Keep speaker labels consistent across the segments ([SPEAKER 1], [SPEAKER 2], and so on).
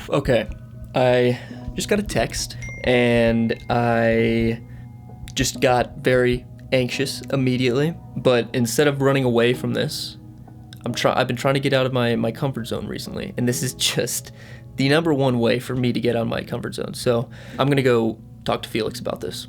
[SPEAKER 1] Okay, I just got a text and I just got very anxious immediately. But instead of running away from this, I've been trying to get out of my comfort zone recently, and this is just the number one way for me to get out of my comfort zone. So I'm gonna go talk to Felix about this.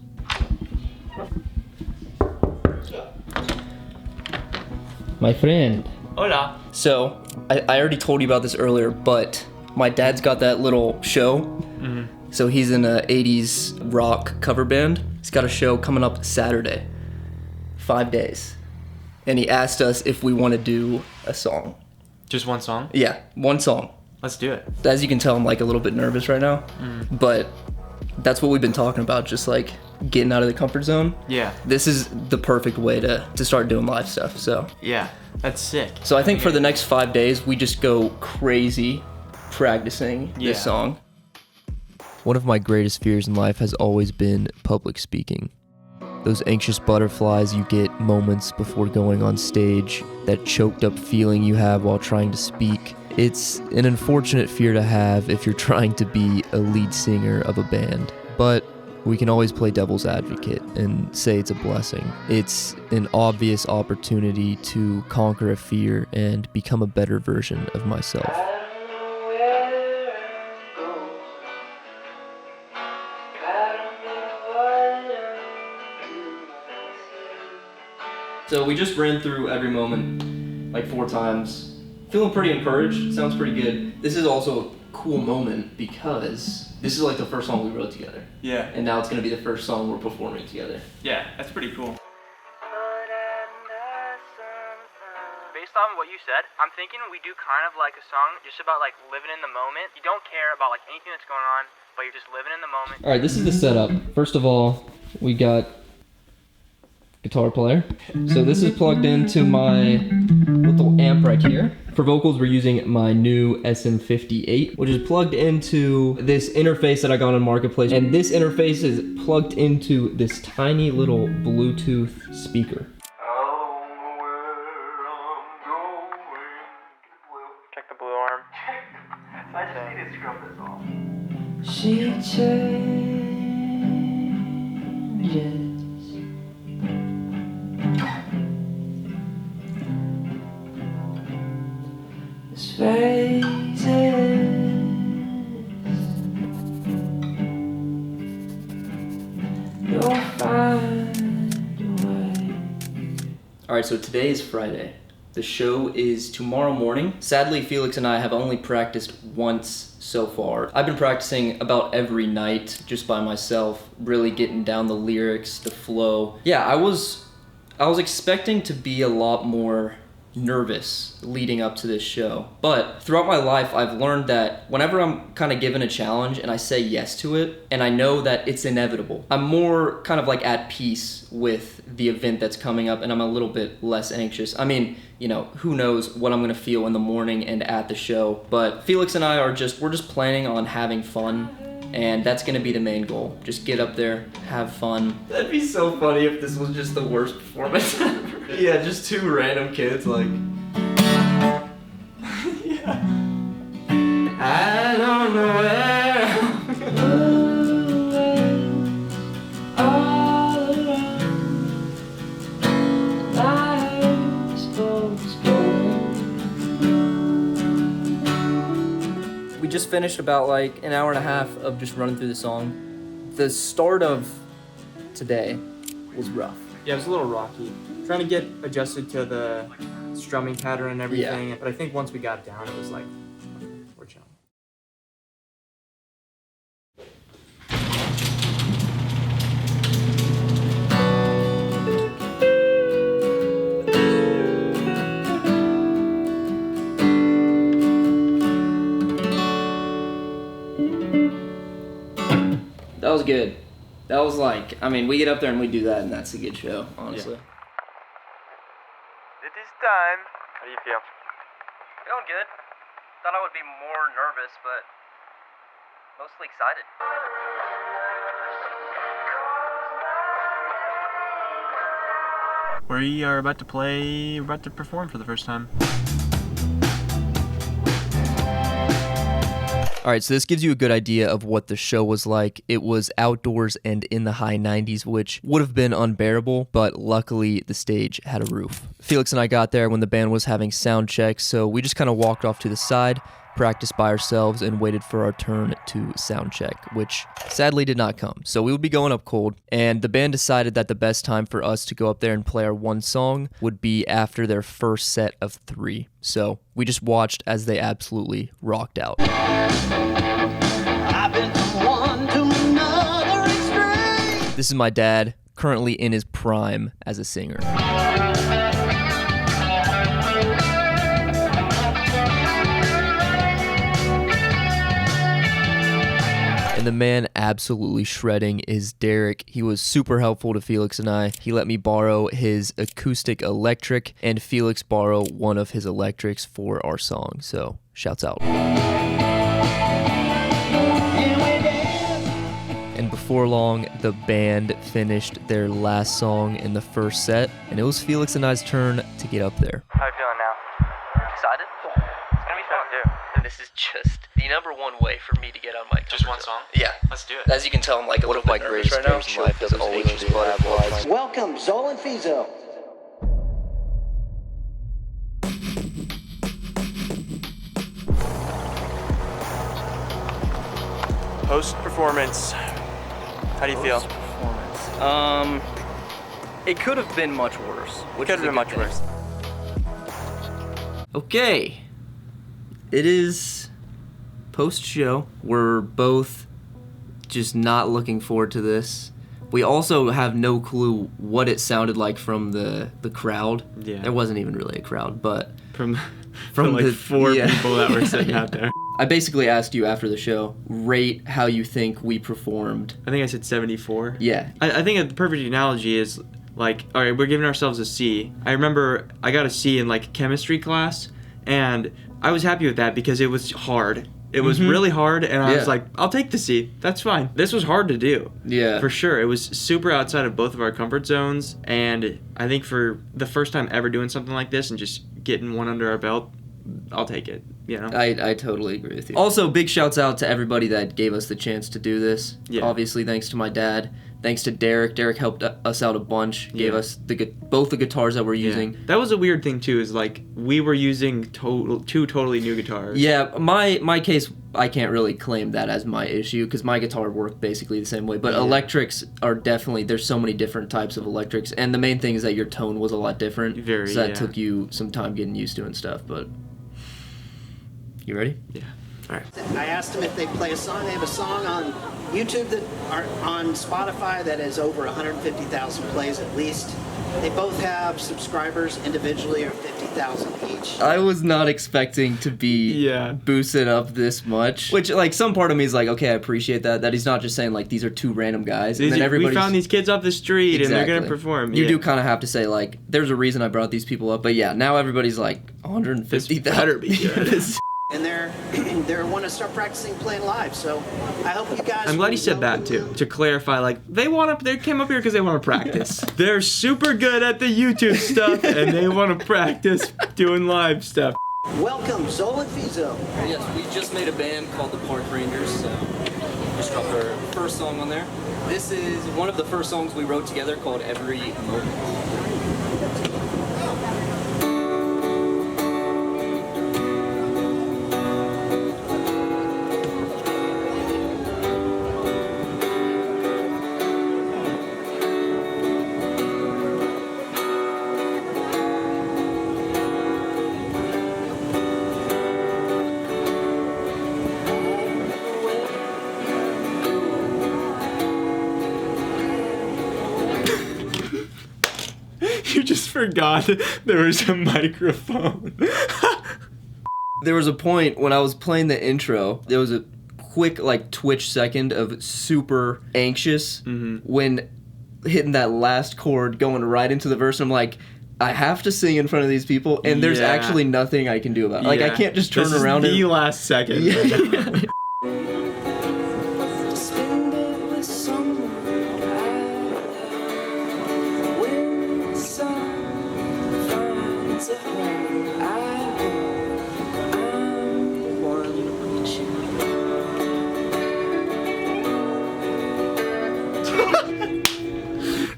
[SPEAKER 1] My friend.
[SPEAKER 2] Hola.
[SPEAKER 1] So I already told you about this earlier, but my dad's got that little show.
[SPEAKER 2] Mm-hmm.
[SPEAKER 1] So he's in a 80s rock cover band. He's got a show coming up Saturday, 5 days. And he asked us if we want to do a song.
[SPEAKER 2] Just one song?
[SPEAKER 1] Yeah, one song.
[SPEAKER 2] Let's do it.
[SPEAKER 1] As you can tell, I'm like a little bit nervous right now. But that's what we've been talking about, just like getting out of the comfort zone.
[SPEAKER 2] Yeah.
[SPEAKER 1] This is the perfect way to start doing live stuff, so.
[SPEAKER 2] Yeah, that's sick.
[SPEAKER 1] So I think for the next 5 days, we just go crazy practicing this song. One of my greatest fears in life has always been public speaking. Those anxious butterflies you get moments before going on stage, that choked up feeling you have while trying to speak. It's an unfortunate fear to have if you're trying to be a lead singer of a band. But we can always play devil's advocate and say it's a blessing. It's an obvious opportunity to conquer a fear and become a better version of myself. So we just ran through every moment like 4 times. Feeling pretty encouraged, sounds pretty good. This is also a cool moment because this is like the first song we wrote together.
[SPEAKER 2] Yeah.
[SPEAKER 1] And now it's gonna be the first song we're performing together.
[SPEAKER 2] Yeah, that's pretty cool.
[SPEAKER 3] Based on what you said, I'm thinking we do kind of like a song just about like living in the moment. You don't care about like anything that's going on, but you're just living in the moment.
[SPEAKER 1] All right, this is the setup. First of all, we got guitar player. So this is plugged into my little amp right here. For vocals, we're using my new SM58, which is plugged into this interface that I got on Marketplace. And this interface is plugged into this tiny little Bluetooth speaker.
[SPEAKER 3] Check the blue arm.
[SPEAKER 4] I just need to scrub this off.
[SPEAKER 1] She changes. Phases. You'll find a way. Alright, so today is Friday. The show is tomorrow morning. Sadly, Felix and I have only practiced once so far. I've been practicing about every night just by myself, really getting down the lyrics, the flow. Yeah, I was expecting to be a lot more nervous leading up to this show. But throughout my life, I've learned that whenever I'm kind of given a challenge and I say yes to it, and I know that it's inevitable, I'm more kind of like at peace with the event that's coming up, and I'm a little bit less anxious. I mean, you know, who knows what I'm gonna feel in the morning and at the show, but Felix and I we're just planning on having fun. And that's gonna be the main goal. Just get up there, have fun. That'd be so funny if this was just the worst performance ever. Yeah, just 2 random kids like... yeah. I don't know where... all around. Life's We just finished about like an hour and a half of just running through the song. The start of today was rough.
[SPEAKER 2] Yeah, it was a little rocky. Trying to get adjusted to the strumming pattern and everything.
[SPEAKER 1] Yeah.
[SPEAKER 2] But I think once we got it down, it was like, we're chilling.
[SPEAKER 1] That was good. That was like, I mean, we get up there and we do that, and that's a good show, honestly.
[SPEAKER 3] It is time. How do you feel? Feeling good. Thought I would be more nervous, but mostly excited.
[SPEAKER 2] We are about to perform for the first time.
[SPEAKER 1] All right, so this gives you a good idea of what the show was like. It was outdoors and in the high 90s, which would have been unbearable, but luckily the stage had a roof. Felix and I got there when the band was having sound checks, so we just kind of walked off to the side, practiced by ourselves, and waited for our turn to sound check, which sadly did not come. So we would be going up cold, and the band decided that the best time for us to go up there and play our one song would be after their first set of 3. So we just watched as they absolutely rocked out. This is my dad, currently in his prime as a singer. And the man absolutely shredding is Derek. He was super helpful to Felix and I. He let me borrow his acoustic electric, and Felix borrow one of his electrics for our song. So, shouts out. And before long, the band finished their last song in the first set, and it was Felix and I's turn to get up there.
[SPEAKER 3] How you feeling now?
[SPEAKER 1] Excited?
[SPEAKER 3] It's gonna be fun, too.
[SPEAKER 1] This is just the number one way for me to get on my
[SPEAKER 3] Just one song?
[SPEAKER 1] Yeah.
[SPEAKER 3] Let's do it.
[SPEAKER 1] As you can tell, I'm like one of my greatest fears in life is always butterflies.
[SPEAKER 5] Welcome, Xole and Feezo.
[SPEAKER 2] Post-performance, how do you feel?
[SPEAKER 1] It could have been much worse.
[SPEAKER 2] It could have been much worse.
[SPEAKER 1] Okay. It is post-show. We're both just not looking forward to this. We also have no clue what it sounded like from the crowd.
[SPEAKER 2] Yeah.
[SPEAKER 1] There wasn't even really a crowd, but
[SPEAKER 2] From
[SPEAKER 1] the
[SPEAKER 2] like 4
[SPEAKER 1] yeah.
[SPEAKER 2] people that were sitting out there.
[SPEAKER 1] I basically asked you after the show, rate how you think we performed.
[SPEAKER 2] I think I said 74.
[SPEAKER 1] Yeah.
[SPEAKER 2] I think the perfect analogy is like, all right, we're giving ourselves a C. I remember I got a C in like chemistry class, and I was happy with that because it was hard. It was really hard, and I was like, I'll take the C. That's fine. This was hard to do.
[SPEAKER 1] Yeah.
[SPEAKER 2] For sure. It was super outside of both of our comfort zones, and I think for the first time ever doing something like this and just getting one under our belt, I'll take it, you know?
[SPEAKER 1] I totally agree with you. Also, big shouts out to everybody that gave us the chance to do this.
[SPEAKER 2] Yeah.
[SPEAKER 1] Obviously, thanks to my dad. Thanks to Derek. Derek helped us out a bunch. Gave us both the guitars that we're using.
[SPEAKER 2] That was a weird thing too. Is like we were using two totally new guitars.
[SPEAKER 1] Yeah, my case, I can't really claim that as my issue because my guitar worked basically the same way. But electrics are definitely, there's so many different types of electrics, and the main thing is that your tone was a lot different. So that took you some time getting used to and stuff. But you ready?
[SPEAKER 2] Yeah. All right.
[SPEAKER 5] I asked them if they'd play a song. They have a song on YouTube that are on Spotify that has over 150,000 plays at least. They both have subscribers individually of 50,000 each.
[SPEAKER 1] I was not expecting to be boosted up this much. Which, like, some part of me is like, okay, I appreciate that he's not just saying, like, these are two random guys. And then
[SPEAKER 2] we found these kids off the street and they're going to perform.
[SPEAKER 1] You do kind of have to say, like, there's a reason I brought these people up. But yeah, now everybody's like, 150,000.
[SPEAKER 2] This better be good.
[SPEAKER 5] And they want to start practicing playing live, so I hope you guys.
[SPEAKER 2] I'm glad you said that too. To clarify, like they came up here because they want to practice. They're super good at the YouTube stuff, and they want to practice doing live stuff.
[SPEAKER 5] Welcome, Xole and Feezo.
[SPEAKER 1] Yes, we just made a band called the Park Rangers, so just dropped our first song on there. This is one of the first songs we wrote together called Every Moment.
[SPEAKER 2] You just forgot there was a microphone.
[SPEAKER 1] There was a point when I was playing the intro, there was a quick like twitch second of super anxious when hitting that last chord going right into the verse. I'm like, I have to sing in front of these people, and there's actually nothing I can do about it. Like, I can't just turn around
[SPEAKER 2] This is
[SPEAKER 1] and...
[SPEAKER 2] the last second.
[SPEAKER 1] Yeah.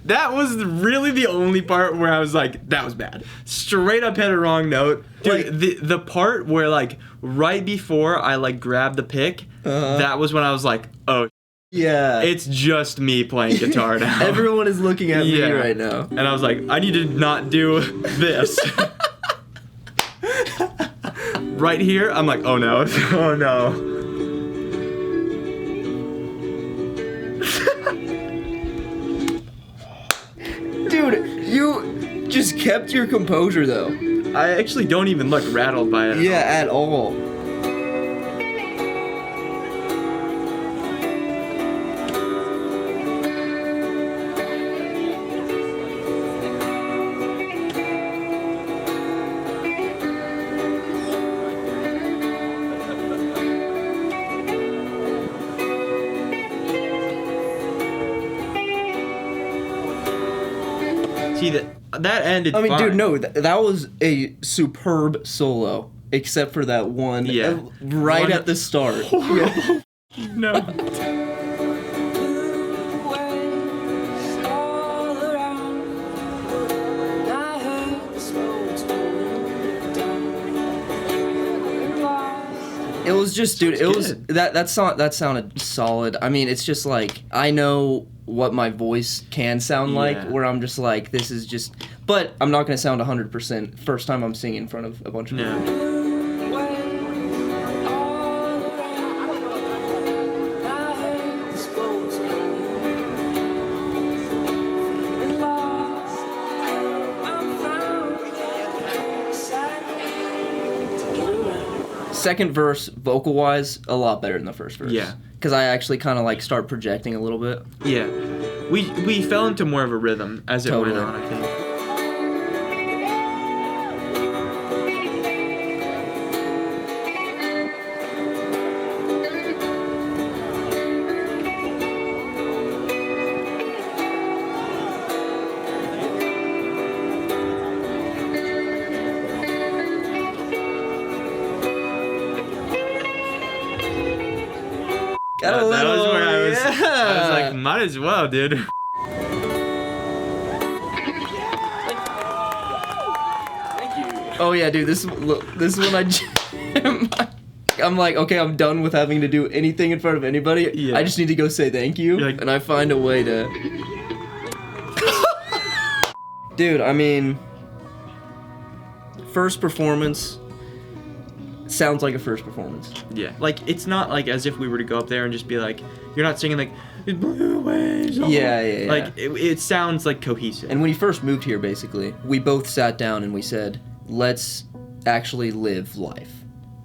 [SPEAKER 2] That was really the only part where I was like, that was bad. Straight up hit a wrong note. Dude, the part where like right before I like grabbed the pick, that was when I was like, oh,
[SPEAKER 1] Yeah.
[SPEAKER 2] it's just me playing guitar now.
[SPEAKER 1] Everyone is looking at me right now.
[SPEAKER 2] And I was like, I need to not do this. Right here, I'm like, oh no, oh no.
[SPEAKER 1] Dude, you just kept your composure though.
[SPEAKER 2] I actually don't even look rattled by it.
[SPEAKER 1] Yeah, at all.
[SPEAKER 2] See, that ended
[SPEAKER 1] I mean,
[SPEAKER 2] fine.
[SPEAKER 1] dude, no, that was a superb solo, except for that one right
[SPEAKER 2] One
[SPEAKER 1] at the start.
[SPEAKER 2] horrible no.
[SPEAKER 1] It was just, dude, it was
[SPEAKER 2] good.
[SPEAKER 1] that sounded solid. I mean, it's just like I know what my voice can sound like,
[SPEAKER 2] Yeah.
[SPEAKER 1] where I'm just like, this is just, but I'm not gonna sound 100% first time I'm singing in front of a bunch of people.
[SPEAKER 2] No.
[SPEAKER 1] Second verse, vocal wise, a lot better than the first verse.
[SPEAKER 2] Yeah.
[SPEAKER 1] Because I actually kind of like start projecting a little bit.
[SPEAKER 2] Yeah. We fell into more of a rhythm as it
[SPEAKER 1] Totally.
[SPEAKER 2] went on, I think.
[SPEAKER 1] Got a
[SPEAKER 2] That was
[SPEAKER 1] little,
[SPEAKER 2] where I was
[SPEAKER 1] yeah.
[SPEAKER 2] like, might as well, dude.
[SPEAKER 1] Oh yeah, dude, this is when I'm like, okay, I'm done with having to do anything in front of anybody.
[SPEAKER 2] Yeah.
[SPEAKER 1] I just need to go say thank you,
[SPEAKER 2] You're like-
[SPEAKER 1] and I find a way to. Dude, I mean, first performance sounds like a first performance.
[SPEAKER 2] Yeah. Like, it's not like as if we were to go up there and just be like, you're not singing like, it blew away. So
[SPEAKER 1] Yeah.
[SPEAKER 2] Like, it sounds like cohesive.
[SPEAKER 1] And when you first moved here, basically, we both sat down and we said, let's actually live life.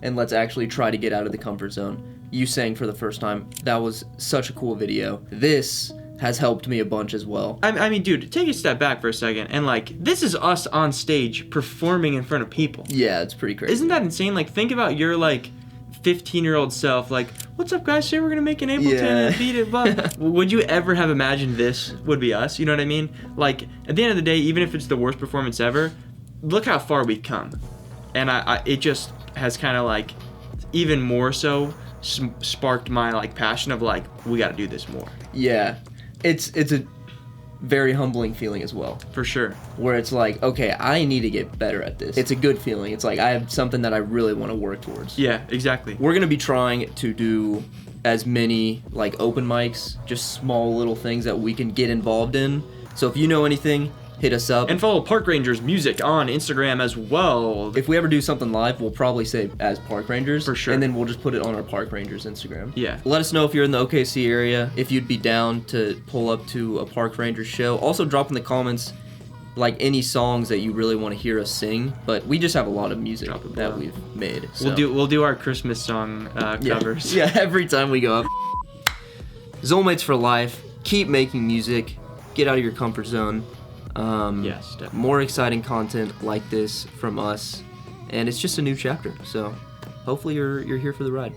[SPEAKER 1] And let's actually try to get out of the comfort zone. You sang for the first time. That was such a cool video. This has helped me a bunch as well.
[SPEAKER 2] I mean, dude, take a step back for a second. And, like, this is us on stage performing in front of people.
[SPEAKER 1] Yeah, it's pretty crazy.
[SPEAKER 2] Isn't that insane? Like, think about your, like, 15-year-old self. Like, what's up, guys? Say we're going to make an Ableton and beat it. But would you ever have imagined this would be us? You know what I mean? Like, at the end of the day, even if it's the worst performance ever, look how far we've come. And it just has kind of, like, even more so sparked my, like, passion of, like, we got to do this more.
[SPEAKER 1] Yeah. It's a very humbling feeling as well.
[SPEAKER 2] For sure.
[SPEAKER 1] Where it's like, okay, I need to get better at this. It's a good feeling. It's like I have something that I really want to work towards.
[SPEAKER 2] Yeah, exactly.
[SPEAKER 1] We're going to be trying to do as many like open mics, just small little things that we can get involved in. So if you know anything, hit us up.
[SPEAKER 2] And follow Park Rangers Music on Instagram as well.
[SPEAKER 1] If we ever do something live, we'll probably say as Park Rangers.
[SPEAKER 2] For sure.
[SPEAKER 1] And then we'll just put it on our Park Rangers Instagram.
[SPEAKER 2] Yeah.
[SPEAKER 1] Let us know if you're in the OKC area, if you'd be down to pull up to a Park Rangers show. Also drop in the comments like any songs that you really want to hear us sing. But we just have a lot of music
[SPEAKER 2] Drop it
[SPEAKER 1] that
[SPEAKER 2] below.
[SPEAKER 1] we've made. So.
[SPEAKER 2] We'll do our Christmas song covers.
[SPEAKER 1] Yeah, every time we go up. Xolemates for life. Keep making music. Get out of your comfort zone.
[SPEAKER 2] Yes, definitely.
[SPEAKER 1] More exciting content like this from us, and it's just a new chapter. So, hopefully you're here for the ride.